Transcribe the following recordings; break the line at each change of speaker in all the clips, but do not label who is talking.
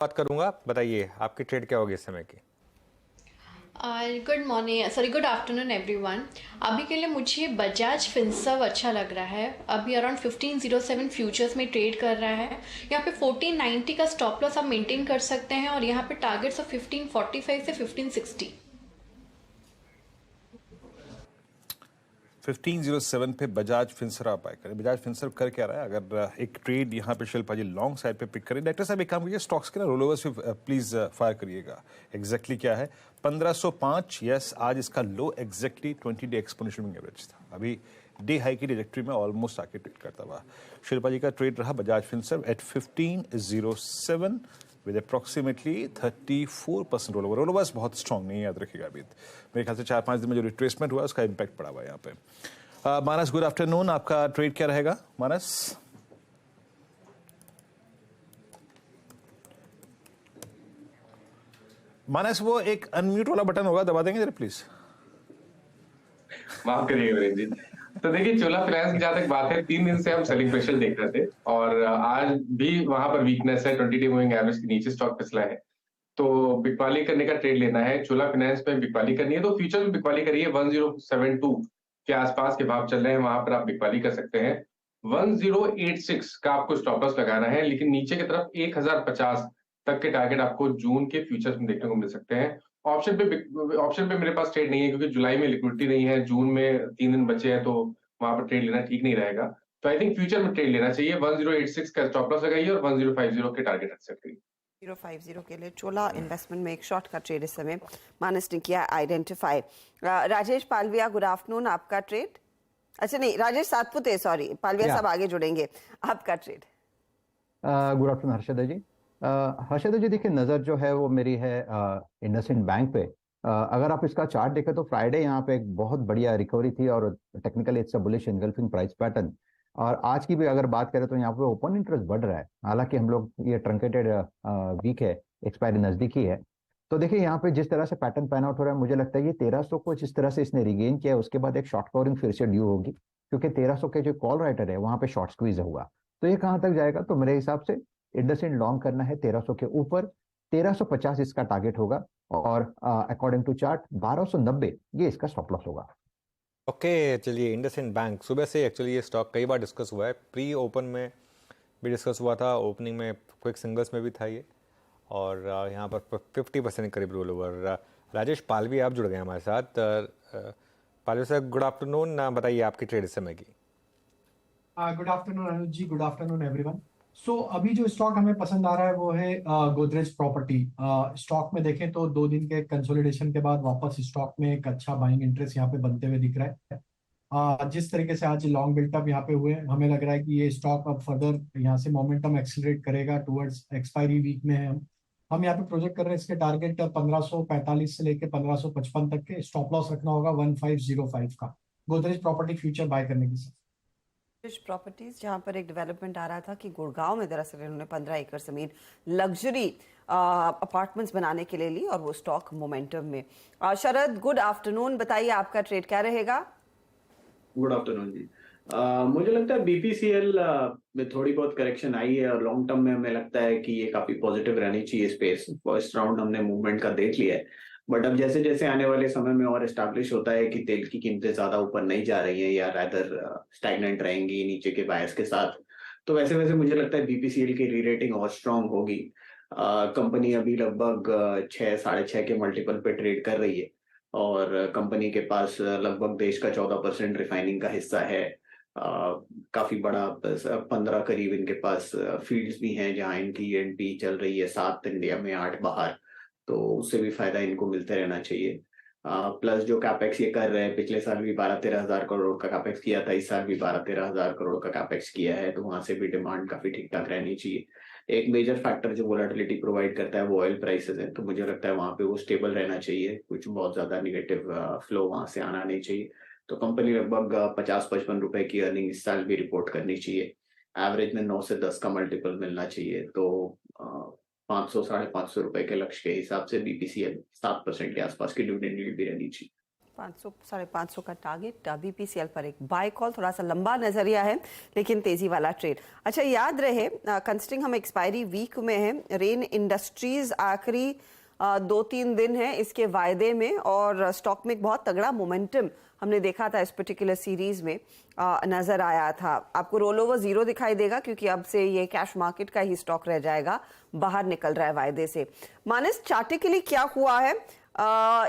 बात करूंगा। बताइए आपकी ट्रेड क्या होगी इस समय की।
Good morning, sorry, good afternoon everyone. अभी के लिए मुझे बजाज फिंसर्व अच्छा लग रहा है। अभी अराउंड 1507 फ्यूचर्स में ट्रेड कर रहा है। यहाँ पे 1490 का स्टॉप लॉस आप मेंटेन कर सकते हैं और यहाँ पे टारगेट्स ऑफ 1545 से 1560।
1507 पे बजाज फिंसर्व बाय करें। बजाज फिंसर्व कर क्या रहा है? अगर एक ट्रेड यहाँ पे शिल्पा जी लॉन्ग साइड पे पिक करें। डायरेक्टर साहब एक काम करिए, स्टॉक्स के ना रोलोवर्स पे प्लीज फायर करिएगा। एग्जैक्टली क्या है? 1505। यस, आज इसका low exactly 20 day exponential moving average था। अभी डे हाई की ट्रैजेक्टरी में ऑलमोस्ट आके ट्रेड करता हुआ शिल्पा जी का ट्रेड रहा Bajaj Finserv at 1507 with approximately 34% roll over. Roll overs बहुत स्ट्रॉन्ग नहीं है, याद रखिएगा। अभी मेरे ख्याल से 4-5 दिन में जो रिट्रेसमेंट हुआ उसका इम्पैक्ट पड़ा हुआ है यहाँ पे। मानस, गुड आफ्टरनून। आपका ट्रेड क्या रहेगा मानस? मानस, वो एक अनम्यूट वाला बटन होगा, दबा देंगे जरा प्लीज।
माफ करिएगा वीरेंद्र जी। तो देखिए, चोला फाइनेंस की जहां तक बात है, 3 दिन से हम सेलिंग प्रेशर देख रहे थे और आज भी वहां पर वीकनेस है। 20 डे मूविंग एवरेज के नीचे स्टॉक फिसला है। तो बिकवाली करने का ट्रेड लेना है। चोला फाइनेंस में बिकवाली करनी है तो फ्यूचर में बिकवाली करिए। 1072 के आसपास के भाव चल रहे हैं, वहां पर आप बिकवाली कर सकते हैं। 1086 का आपको स्टॉप लॉस लगाना है, लेकिन नीचे की तरफ 1050 तक के टारगेट आपको जून के फ्यूचर्स में देखने को मिल सकते हैं। ऑप्शन पे मेरे पास ट्रेड नहीं है, क्योंकि जुलाई में लिक्विडिटी नहीं है, जून में 3 दिन बचे हैं, तो वहां पर ट्रेड लेना ठीक नहीं रहेगा। तो आई थिंक फ्यूचर में ट्रेड लेना चाहिए। 1086 का स्टॉप लॉस लगाइए और 1050 के टारगेट रख सकते हैं।
050 के लिए चोला इन्वेस्टमेंट में एक शॉर्ट का ट्रेड इस समय मानस ने किया identify. Rajesh Palvia, good afternoon. आपका ट्रेड? अच्छा नहीं, राजेश सातपुते, सॉरी, पालविया साहब आगे जुड़ेंगे। आपका ट्रेड?
गुड आफ्टरनून हर्षदा जी। हर्षदा जी, देखिए नज़र जो है वो मेरी है इंडसइंड बैंक पे। अगर आप इसका चार्ट देखें तो फ्राइडे यहाँ पे एक बहुत बढ़िया रिकवरी थी और technically it's a bullish engulfing price pattern. और आज की भी अगर बात करें तो यहाँ पे ओपन इंटरेस्ट बढ़ रहा है। हालांकि हम लोग ये ट्रंकेटेड वीक है, एक्सपायरी नजदीकी है। तो देखिए यहाँ पे जिस तरह से पैटर्न पैन आउट हो रहा है, मुझे लगता है ये 1300 को जिस तरह से इसने रिगेन किया है उसके बाद एक शॉर्ट कवरिंग फिर से ड्यू होगी, क्योंकि 1300 के जो कॉल राइटर है वहां पे शॉर्ट स्क्वीज हुआ। तो ये कहाँ तक जाएगा? तो मेरे हिसाब से इंडसइंड लॉन्ग करना है 1300 के ऊपर। 1350 इसका टारगेट होगा और अकॉर्डिंग टू चार्ट 1290 ये इसका स्टॉप लॉस होगा।
ओके, चलिए इंडसइंड बैंक सुबह से एक्चुअली ये स्टॉक कई बार डिस्कस हुआ है। प्री ओपन में भी डिस्कस हुआ था, ओपनिंग में क्विक सिंगल्स में भी था ये, और यहाँ पर 50% के करीब रोल ओवर। राजेश पालवी आप जुड़ गए हमारे साथ। पालवी साहब, गुड आफ्टरनून। बताइए आपकी ट्रेड इस समय की।
गुड आफ्टरनून अनुज जी, गुड आफ्टरनून एवरीवन। सो अभी जो स्टॉक हमें पसंद आ रहा है वो है गोदरेज प्रॉपर्टी। स्टॉक में देखें तो 2 दिन के कंसोलिडेशन के बाद वापस स्टॉक में एक अच्छा बाइंग इंटरेस्ट यहाँ पे बनते हुए दिख रहा है। जिस तरीके से आज लॉन्ग बिल्टअप यहाँ पे हुए, हमें लग रहा है कि ये स्टॉक अब फर्दर यहाँ से मोमेंटम एक्सेलरेट करेगा टुवर्ड्स एक्सपायरी वीक में है। हम यहाँ पे प्रोजेक्ट कर रहे हैं इसके टारगेट 1545 से लेकर 1555 तक के। स्टॉप लॉस रखना होगा 1505 का गोदरेज प्रॉपर्टी फ्यूचर बाय करने के साथ।
प्रॉपर्टीज, जहां पर एक डेवलपमेंट आ रहा था कि गुड़गांव में दरअसल इन्होंने 15 एकड़ जमीन लग्जरी अपार्टमेंट्स बनाने के लिए ली और वो स्टॉक मोमेंटम में। शरद, गुड आफ्टरनून। बताइए आपका ट्रेड क्या रहेगा?
गुड आफ्टरनून जी। मुझे लगता है बीपीसीएल में थोड़ी बहुत करेक्शन आई है और लॉन्ग टर्म में हमें लगता है कि ये काफी पॉजिटिव रहनी चाहिए स्पेस। फर्स्ट राउंड हमने मूवमेंट का देख लिया है, बट अब जैसे जैसे आने वाले समय में और एस्टैब्लिश होता है कि तेल की कीमतें ज्यादा ऊपर नहीं जा रही हैं या रादर स्टैग्नेंट रहेंगी नीचे के बायस के साथ, तो वैसे वैसे मुझे लगता है बीपीसीएल की री रेटिंग और स्ट्रांग होगी। कंपनी अभी लगभग 6-6.5 के मल्टीपल पे ट्रेड कर रही है और कंपनी के पास लगभग देश का 14% रिफाइनिंग का हिस्सा है। काफी बड़ा 15 करीब इनके पास फील्ड्स भी हैं जहां इनकी एनपी चल रही है, 7 इंडिया में 8 बाहर। तो उससे भी फायदा इनको मिलते रहना चाहिए। प्लस जो कैपेक्स ये कर रहे हैं, पिछले साल भी 12-13 हजार करोड़ का कैपेक्स किया था, इस साल भी 12-13 हजार करोड़ का कैपेक्स किया है, तो वहां से भी डिमांड काफी ठीक ठाक रहनी चाहिए। एक मेजर फैक्टर जो वोलेटिलिटी प्रोवाइड करता है वो ऑयल प्राइसेस है, तो मुझे लगता है वहां पे वो स्टेबल रहना चाहिए, कुछ बहुत ज्यादा निगेटिव फ्लो वहां से आना नहीं चाहिए। तो कंपनी लगभग 50-55 रुपए की अर्निंग इस साल भी रिपोर्ट करनी चाहिए। एवरेज में 9 से 10 का मल्टीपल मिलना चाहिए। तो 500-550 रुपए के लक्ष्य के हिसाब से बीपीसीएल 7% के आसपास की डिविडेंड यील्ड भी रहनी चाहिए।
500 550 का टारगेट बीपीसीएल पर एक बाय कॉल, थोड़ा सा लंबा नजरिया है लेकिन तेजी वाला ट्रेड। अच्छा, याद रहे कंसिडरिंग हम एक्सपायरी वीक में हैं, रेन इंडस्ट्रीज आखिरी 2-3 दिन है इसके वायदे में और स्टॉक में एक बहुत तगड़ा मोमेंटम हमने देखा था इस पर्टिकुलर सीरीज में नजर आया था। आपको रोल ओवर जीरो दिखाई देगा क्योंकि अब से ये कैश मार्केट का ही स्टॉक रह जाएगा, बाहर निकल रहा है वायदे से। मानस, चार्टिकली क्या हुआ है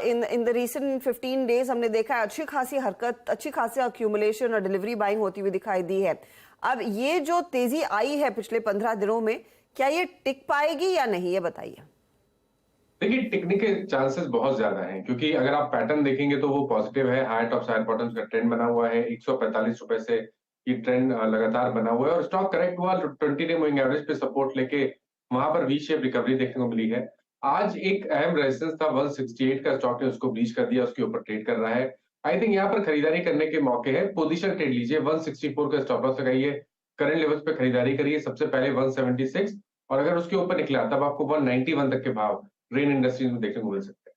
इन द रीसेंट 15 डेज? हमने देखा है अच्छी खासी हरकत, अच्छी खासी अक्यूमुलेशन और डिलीवरी बाइंग होती हुई दिखाई दी है। अब ये जो तेजी आई है पिछले 15 दिनों में, क्या ये टिक पाएगी या नहीं, ये बताइए।
देखिए, टिकने के चांसेस बहुत ज्यादा हैं क्योंकि अगर आप पैटर्न देखेंगे तो वो पॉजिटिव है। हाई टॉप साइड बॉटम्स का ट्रेंड बना हुआ है, 145 रुपए से ये ट्रेंड लगातार बना हुआ है और स्टॉक करेक्ट हुआ 20 डे मूविंग एवरेज पे सपोर्ट लेके वहां पर वी शेप रिकवरी देखने को मिली है। आज एक अहम रेजिस्टेंस था 168 का, स्टॉक ने उसको ब्रीच कर दिया, उसके ऊपर ट्रेड कर रहा है। आई थिंक यहाँ पर खरीदारी करने के मौके हैं, पोजीशन ट्रेड लीजिए, 164 का स्टॉप लॉस लगाइए, करंट लेवल्स पे खरीदारी करिए, सबसे पहले 176 और अगर उसके ऊपर निकला तब आपको 191 तक के भाव रेन इंडस्ट्रीज में देखने को मिल सकते हैं।